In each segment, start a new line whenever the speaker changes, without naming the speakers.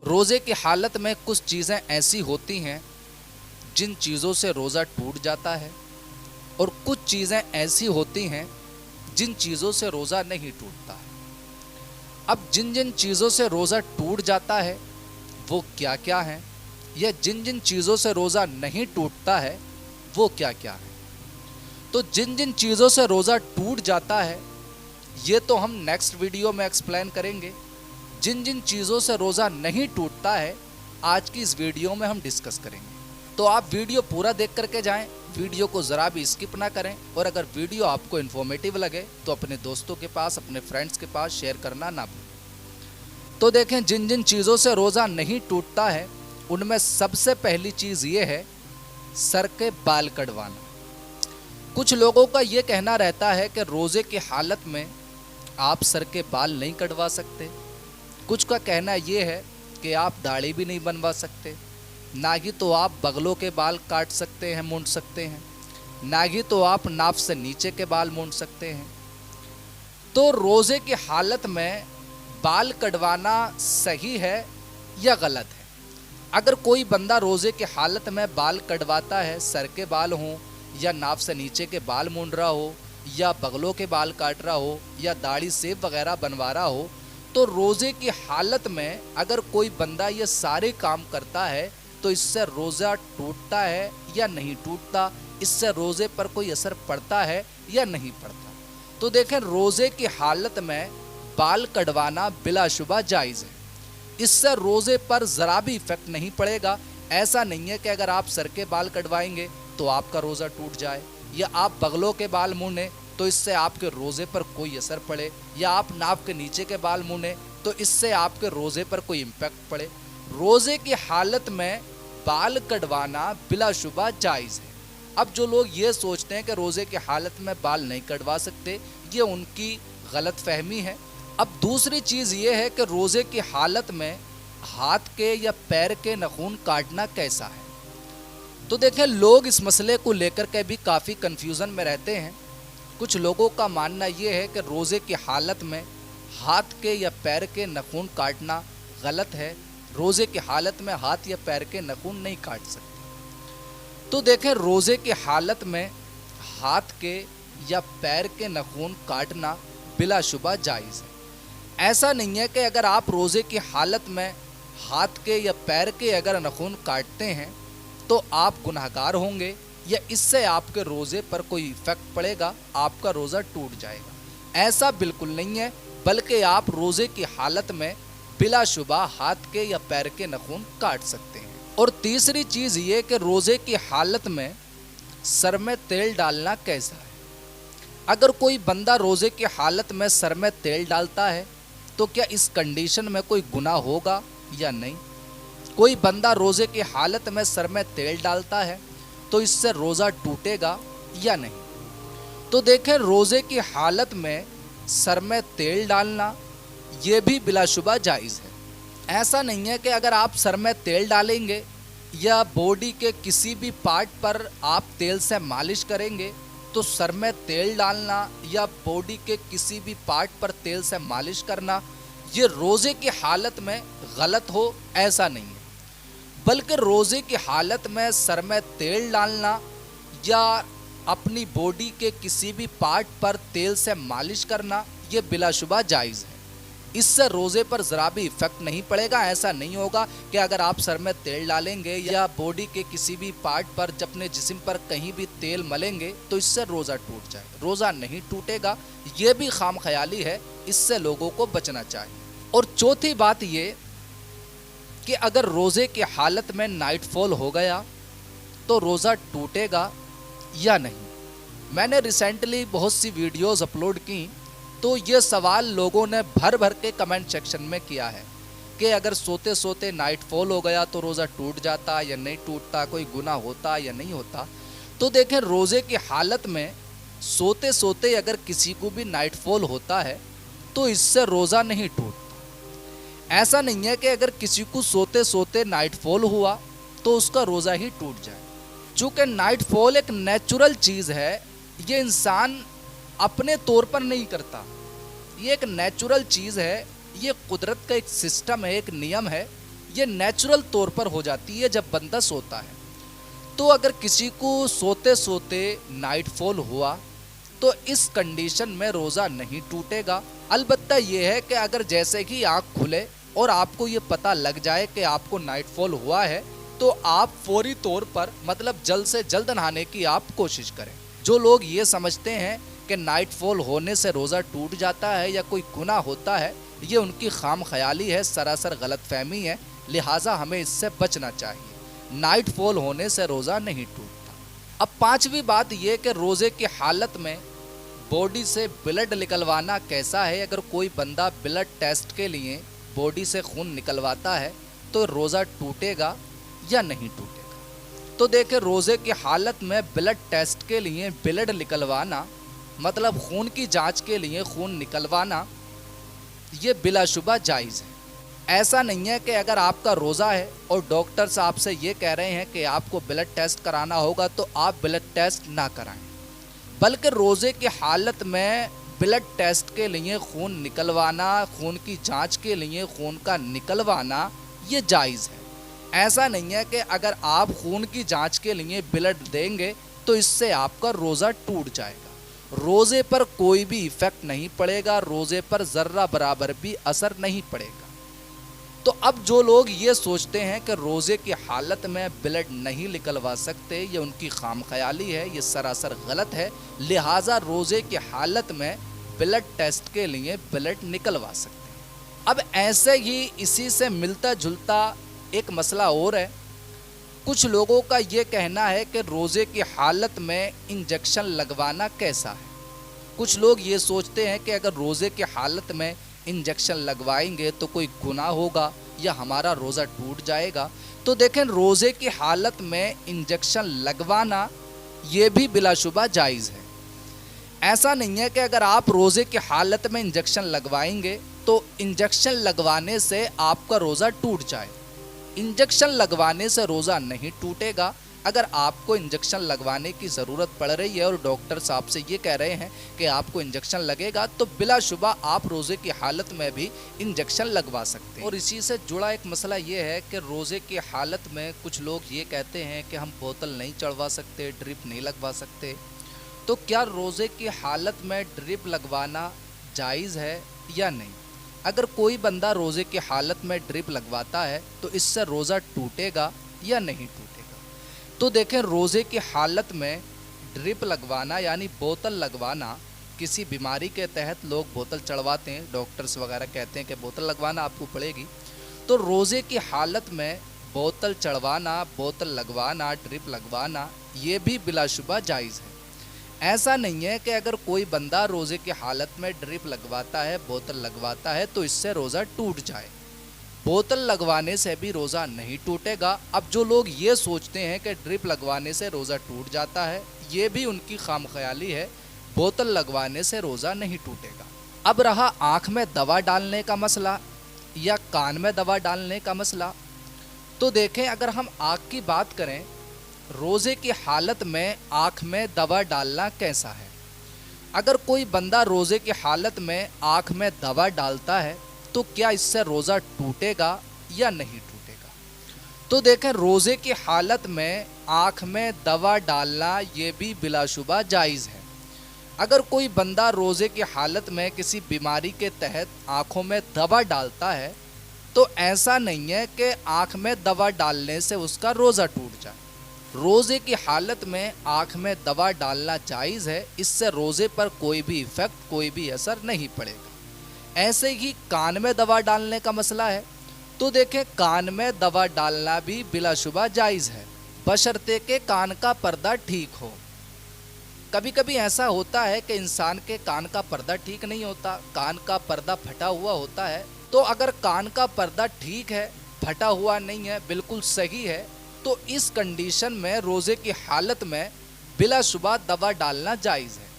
روزے کی حالت میں کچھ چیزیں ایسی ہوتی ہیں جن چیزوں سے روزہ ٹوٹ جاتا ہے، اور کچھ چیزیں ایسی ہوتی ہیں جن چیزوں سے روزہ نہیں ٹوٹتا ہے۔ اب جن جن چیزوں سے روزہ ٹوٹ جاتا ہے وہ کیا کیا ہیں، یا جن جن چیزوں سے روزہ نہیں ٹوٹتا ہے وہ کیا کیا ہے۔ تو جن جن چیزوں سے روزہ ٹوٹ جاتا ہے یہ تو ہم نیکسٹ ویڈیو میں ایکسپلین کریں گے۔ جن جن چیزوں سے روزہ نہیں ٹوٹتا ہے آج کی اس ویڈیو میں ہم ڈسکس کریں گے، تو آپ ویڈیو پورا دیکھ کر کے جائیں، ویڈیو کو ذرا بھی اسکپ نہ کریں، اور اگر ویڈیو آپ کو انفارمیٹیو لگے تو اپنے دوستوں کے پاس، اپنے فرینڈس کے پاس شیئر کرنا نہ بھولیں۔ تو دیکھیں، جن جن چیزوں سے روزہ نہیں ٹوٹتا ہے ان میں سب سے پہلی چیز یہ ہے سر کے بال کٹوانا۔ کچھ لوگوں کا یہ کہنا رہتا ہے کہ روزے کی حالت میں آپ سر کے بال نہیں کٹوا سکتے، کچھ کا کہنا یہ ہے کہ آپ داڑھی بھی نہیں بنوا سکتے، نہ ہی تو آپ بغلوں کے بال کاٹ سکتے ہیں، مونڈ سکتے ہیں، نہ ہی تو آپ ناف سے نیچے کے بال مونڈ سکتے ہیں۔ تو روزے کی حالت میں بال کٹوانا صحیح ہے یا غلط ہے؟ اگر کوئی بندہ روزے کی حالت میں بال کٹواتا ہے، سر کے بال ہوں یا ناف سے نیچے کے بال مونڈ رہا ہو یا بغلوں کے بال کاٹ رہا ہو یا داڑھی سیب وغیرہ بنوا رہا ہو، تو روزے کی حالت میں اگر کوئی بندہ یہ سارے کام کرتا ہے تو اس سے روزہ ٹوٹتا ہے یا نہیں ٹوٹتا، اس سے روزے پر کوئی اثر پڑتا ہے یا نہیں پڑتا؟ تو دیکھیں، روزے کی حالت میں بال کٹوانا بلا شبہ جائز ہے، اس سے روزے پر ذرا بھی ایفیکٹ نہیں پڑے گا۔ ایسا نہیں ہے کہ اگر آپ سر کے بال کٹوائیں گے تو آپ کا روزہ ٹوٹ جائے، یا آپ بغلوں کے بال مونڈیں تو اس سے آپ کے روزے پر کوئی اثر پڑے، یا آپ ناف کے نیچے کے بال مونڈیں تو اس سے آپ کے روزے پر کوئی امپیکٹ پڑے۔ روزے کی حالت میں بال کٹوانا بلا شبہ جائز ہے۔ اب جو لوگ یہ سوچتے ہیں کہ روزے کی حالت میں بال نہیں کٹوا سکتے، یہ ان کی غلط فہمی ہے۔ اب دوسری چیز یہ ہے کہ روزے کی حالت میں ہاتھ کے یا پیر کے ناخن کاٹنا کیسا ہے؟ تو دیکھیں، لوگ اس مسئلے کو لے کر کے بھی کافی کنفیوژن میں رہتے ہیں۔ کچھ لوگوں کا ماننا یہ ہے کہ روزے کی حالت میں ہاتھ کے یا پیر کے ناخن کاٹنا غلط ہے، روزے کی حالت میں ہاتھ یا پیر کے ناخن نہیں کاٹ سکتے۔ تو دیکھیں، روزے کی حالت میں ہاتھ کے یا پیر کے ناخن کاٹنا بلا شبہ جائز ہے۔ ایسا نہیں ہے کہ اگر آپ روزے کی حالت میں ہاتھ کے یا پیر کے اگر ناخن کاٹتے ہیں تو آپ گنہگار ہوں گے، یا اس سے آپ کے روزے پر کوئی ایفیکٹ پڑے گا، آپ کا روزہ ٹوٹ جائے گا۔ ایسا بالکل نہیں ہے، بلکہ آپ روزے کی حالت میں بلا شبہ ہاتھ کے یا پیر کے ناخن کاٹ سکتے ہیں۔ اور تیسری چیز یہ کہ روزے کی حالت میں سر میں تیل ڈالنا کیسا ہے؟ اگر کوئی بندہ روزے کی حالت میں سر میں تیل ڈالتا ہے تو کیا اس کنڈیشن میں کوئی گناہ ہوگا یا نہیں؟ کوئی بندہ روزے کی حالت میں سر میں تیل ڈالتا ہے تو اس سے روزہ ٹوٹے گا یا نہیں؟ تو دیکھیں، روزے کی حالت میں سر میں تیل ڈالنا یہ بھی بلا شبہ جائز ہے۔ ایسا نہیں ہے کہ اگر آپ سر میں تیل ڈالیں گے یا باڈی کے کسی بھی پارٹ پر آپ تیل سے مالش کریں گے تو سر میں تیل ڈالنا یا باڈی کے کسی بھی پارٹ پر تیل سے مالش کرنا یہ روزے کی حالت میں غلط ہو، ایسا نہیں ہے، بلکہ روزے کی حالت میں سر میں تیل ڈالنا یا اپنی باڈی کے کسی بھی پارٹ پر تیل سے مالش کرنا یہ بلا شبہ جائز ہے، اس سے روزے پر ذرا بھی ایفیکٹ نہیں پڑے گا۔ ایسا نہیں ہوگا کہ اگر آپ سر میں تیل ڈالیں گے یا باڈی کے کسی بھی پارٹ پر اپنے جسم پر کہیں بھی تیل ملیں گے تو اس سے روزہ ٹوٹ جائے، روزہ نہیں ٹوٹے گا، یہ بھی خام خیالی ہے، اس سے لوگوں کو بچنا چاہیے۔ اور چوتھی بات یہ کہ اگر روزے کی حالت میں نائٹ فال ہو گیا تو روزہ ٹوٹے گا یا نہیں؟ میں نے ریسنٹلی بہت سی ویڈیوز اپلوڈ کی تو یہ سوال لوگوں نے بھر بھر کے کمنٹ سیکشن میں کیا ہے کہ اگر سوتے سوتے نائٹ فال ہو گیا تو روزہ ٹوٹ جاتا یا نہیں ٹوٹتا، کوئی گناہ ہوتا یا نہیں ہوتا؟ تو دیکھیں، روزے کی حالت میں سوتے سوتے اگر کسی کو بھی نائٹ فال ہوتا ہے تو اس سے روزہ نہیں ٹوٹتا۔ ایسا نہیں ہے کہ اگر کسی کو سوتے سوتے نائٹ فال ہوا تو اس کا روزہ ہی ٹوٹ جائے، چونکہ نائٹ فال ایک نیچرل چیز ہے، یہ انسان اپنے طور پر نہیں کرتا، یہ ایک نیچرل چیز ہے، یہ قدرت کا ایک سسٹم ہے، ایک نیم ہے، ये नेचुरल तौर पर हो जाती है जब बंदा सोता है। तो अगर किसी को सोते सोते नाइट फॉल हुआ तो इस कंडीशन में रोज़ा नहीं टूटेगा। अलबत्ता ये है कि अगर जैसे ही आँख खुले और आपको ये पता लग जाए कि आपको नाइट फॉल हुआ है तो आप फौरी तौर पर मतलब जल्द से जल्द नहाने की आप कोशिश करें। जो लोग ये समझते हैं कि नाइट फॉल होने से रोज़ा टूट जाता है या कोई गुनाह होता है, ये उनकी खाम ख्याली है, सरासर गलत फहमी है, लिहाजा हमें इससे बचना चाहिए। नाइट फॉल होने से रोज़ा नहीं टूटता। अब पांचवी बात ये कि रोज़े की हालत में बॉडी से ब्लड निकलवाना कैसा है। अगर कोई बंदा ब्लड टेस्ट के लिए बॉडी से खून निकलवाता है तो रोज़ा टूटेगा या नहीं टूटेगा। तो देखें, रोज़े की हालत में ब्लड टेस्ट के लिए ब्लड निकलवाना मतलब खून की जांच के लिए खून निकलवाना ये बिलाशुबा जायज़ है। ऐसा नहीं है कि अगर आपका रोज़ा है और डॉक्टर साहब से ये कह रहे हैं कि आपको ब्लड टेस्ट कराना होगा तो आप ब्लड टेस्ट ना कराएं, बल्कि रोज़े की हालत में ब्लड टेस्ट के लिए खून निकलवाना, खून की जांच के लिए खून का निकलवाना ये जायज़ है। ऐसा नहीं है कि अगर आप खून की जांच के लिए ब्लड देंगे तो इससे आपका रोज़ा टूट जाएगा। रोज़े पर कोई भी इफ़ेक्ट नहीं पड़ेगा, रोज़े पर ज़र्रा बराबर भी असर नहीं पड़ेगा। तो अब जो लोग ये सोचते हैं कि रोज़े की हालत में ब्लड नहीं निकलवा सकते, ये उनकी खाम ख्याली है, ये सरासर गलत है। लिहाजा रोज़े की हालत में ब्लड टेस्ट के लिए ब्लड निकलवा सकते हैं। अब ऐसे ही इसी से मिलता जुलता एक मसला और है। कुछ लोगों का ये कहना है कि रोज़े की हालत में इंजेक्शन लगवाना कैसा है। कुछ लोग ये सोचते हैं कि अगर रोज़े की हालत में इंजेक्शन लगवाएंगे तो कोई गुनाह होगा या हमारा रोज़ा टूट जाएगा। तो देखें, रोज़े की हालत में इंजेक्शन लगवाना ये भी बिलाशुबा जायज़ है। ऐसा नहीं है कि अगर आप रोज़े की हालत में इंजेक्शन लगवाएंगे तो इंजेक्शन लगवाने से आपका रोज़ा टूट जाए। इंजेक्शन लगवाने से रोज़ा नहीं टूटेगा। अगर आपको इंजेक्शन लगवाने की ज़रूरत पड़ रही है और डॉक्टर साहब से ये कह रहे हैं कि आपको इंजेक्शन लगेगा तो बिलाशुबा आप रोज़े की हालत में भी इंजेक्शन लगवा सकते हैं। और इसी से जुड़ा एक मसला ये है कि रोज़े की हालत में कुछ लोग ये कहते हैं कि हम बोतल नहीं चढ़वा सकते, ड्रिप नहीं लगवा सकते। तो क्या रोज़े की हालत में ड्रिप लगवाना जायज़ है या नहीं? अगर कोई बंदा रोज़े की हालत में ड्रिप लगवाता है तो इससे रोज़ा टूटेगा या नहीं टूटेगा? तो देखें, रोज़े की हालत में ड्रिप लगवाना यानी बोतल लगवाना, किसी बीमारी के तहत लोग बोतल चढ़वाते हैं, डॉक्टर्स वगैरह कहते हैं कि बोतल लगवाना आपको पड़ेगी। तो रोज़े की हालत में बोतल चढ़वाना, बोतल लगवाना, ड्रिप लगवाना ये भी बिलाशुबा जायज़ है। ऐसा नहीं है कि अगर कोई बंदा रोज़े की हालत में ड्रिप लगवाता है, बोतल लगवाता है तो इससे रोज़ा टूट जाए। बोतल लगवाने से भी रोज़ा नहीं टूटेगा। अब जो लोग ये सोचते हैं कि ड्रिप लगवाने से रोज़ा टूट जाता है, ये भी उनकी खाम ख्याली है। बोतल लगवाने से रोज़ा नहीं टूटेगा। अब रहा आँख में दवा डालने का मसला या कान में दवा डालने का मसला। तो देखें, अगर हम आँख की बात करें, रोज़े की हालत में आँख में दवा डालना कैसा है। अगर कोई बंदा रोज़े की हालत में आँख में दवा डालता है तो क्या इससे रोज़ा टूटेगा या नहीं टूटेगा? तो देखें, रोज़े की हालत में आँख में दवा डालना ये भी बिलाशुबा जायज़ है। अगर कोई बंदा रोज़े की हालत में किसी बीमारी के तहत आँखों में दवा डालता है तो ऐसा नहीं है कि आँख में दवा डालने से उसका रोज़ा टूट जाए। रोज़े की हालत में आँख में दवा डालना जायज़ है, इससे रोज़े पर कोई भी इफ़ेक्ट, कोई भी असर नहीं पड़ेगा। ऐसे ही कान में दवा डालने का मसला है। तो देखें, कान में दवा डालना भी बिलाशुबा जायज़ है, बशर्ते के कान का पर्दा ठीक हो। कभी कभी ऐसा होता है कि इंसान के कान का पर्दा ठीक नहीं होता, कान का पर्दा फटा हुआ होता है। तो अगर कान का पर्दा ठीक है, फटा हुआ नहीं है, बिल्कुल सही है, तो इस कंडीशन में रोज़े की हालत में बिलाशुबा दवा डालना जायज़ है।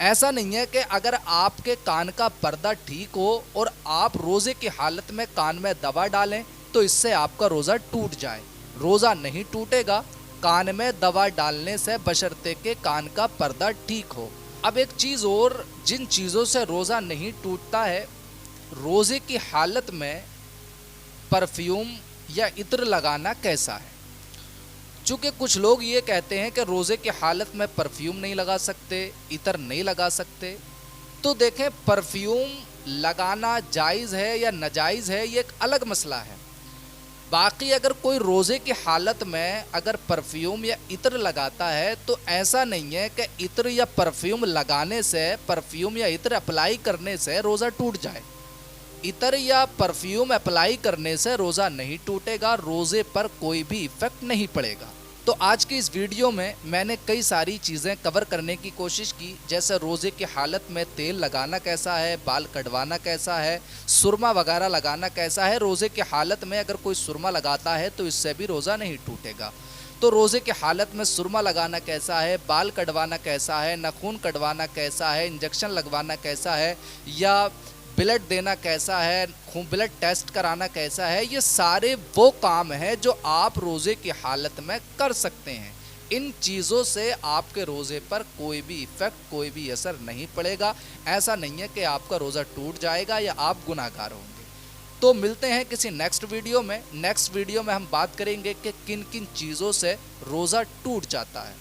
ऐसा नहीं है कि अगर आपके कान का पर्दा ठीक हो और आप रोज़े की हालत में कान में दवा डालें तो इससे आपका रोज़ा टूट जाए। रोज़ा नहीं टूटेगा कान में दवा डालने से, बशर्ते के कान का पर्दा ठीक हो। अब एक चीज़ और, जिन चीज़ों से रोज़ा नहीं टूटता है, रोज़े की हालत में परफ्यूम या इत्र लगाना कैसा है। चूँकि कुछ लोग ये कहते हैं कि रोज़े की हालत में परफ्यूम नहीं लगा सकते, इत्र नहीं लगा सकते, तो देखें परफ्यूम लगाना जायज़ है या नाजायज़ है ये एक अलग मसला है। बाकी अगर कोई रोज़े की हालत में अगर परफ्यूम या इत्र लगाता है तो ऐसा नहीं है कि इत्र या परफ्यूम लगाने से, परफ्यूम या इत्र अप्लाई करने से रोज़ा टूट जाए। इत्र या परफ्यूम अप्लाई करने से रोज़ा नहीं टूटेगा, रोज़े पर कोई भी इफ़ेक्ट नहीं पड़ेगा। तो आज की इस वीडियो में मैंने कई सारी चीज़ें कवर करने की कोशिश की, जैसे रोज़े की हालत में तेल लगाना कैसा है, बाल कटवाना कैसा है, सुरमा वगैरह लगाना कैसा है। रोज़े की हालत में अगर कोई सुरमा लगाता है तो इससे भी रोज़ा नहीं टूटेगा। तो रोज़े की हालत में सुरमा लगाना कैसा है, बाल कटवाना कैसा है, नाखून कटवाना कैसा है, इंजेक्शन लगवाना कैसा है, या ब्लड देना कैसा है, ब्लड टेस्ट कराना कैसा है, ये सारे वो काम हैं जो आप रोज़े की हालत में कर सकते हैं। इन चीज़ों से आपके रोज़े पर कोई भी इफ़ेक्ट, कोई भी असर नहीं पड़ेगा। ऐसा नहीं है कि आपका रोज़ा टूट जाएगा या आप गुनाहगार होंगे। तो मिलते हैं किसी नेक्स्ट वीडियो में। नेक्स्ट वीडियो में हम बात करेंगे कि किन किन चीज़ों से रोज़ा टूट जाता है।